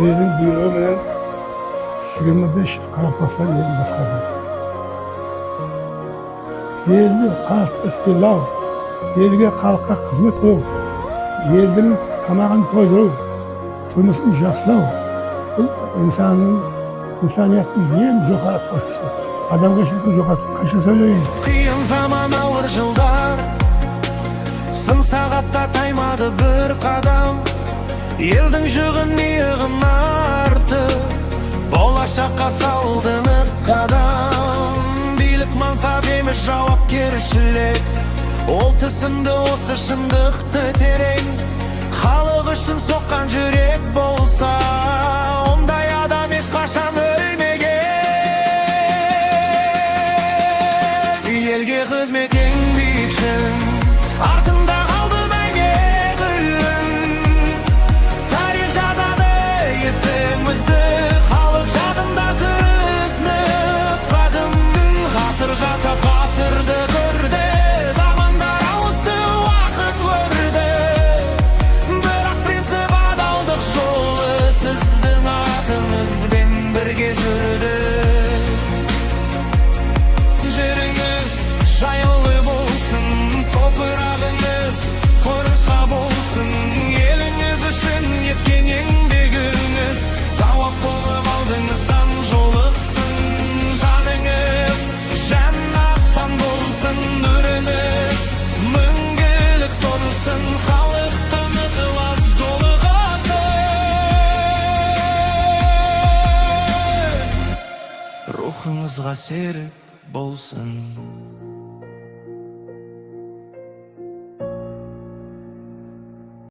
Elinin büyüğü bilen 25 Karapaslan yerini basardı. Yerli halk istilav, yerge halka hizmet kılıyor. Yerlerin tamamını koyuyor. Turmusunu jaslav. Bu insaniyetini diyeyim, jokat koşusu. Adam geçmişini jokat kaşı söyleyin. Kıyın zaman ağır жылдар, сын сағатта таймады бір қадам. Елдің жүгін иығын артып, болашаққа салды нық қадам. Билік мансап емес жауапкершілік, ол түсінді осы шындықты терең. Халық үшін соққан жүрек болса, ондай адам ешқашан өлмеген. Елге қызмет ең биікшін, артында қалды мәңгі гүлің. Тарих жазады есімізді, халық жадында тірісініп қадым. Ғасыр жасап ғасырды көрді, замандар ауысты, уақыт өрді. Бірақ принцип адалдық жолы сіздің атыңызбен бірге жүрді. Жеріңіз жайлы болсын, топырағыңыз қорқа болсын. Еліңіз үшін еткен еңбегіңіз сауап болып алдыңыздан жолықсын. Жаныңыз жәннаттан болсын, нұрыңыз мәңгілік тонысын. Халықтың ықылас жолы ғасыр, рухыңызға серік болсын.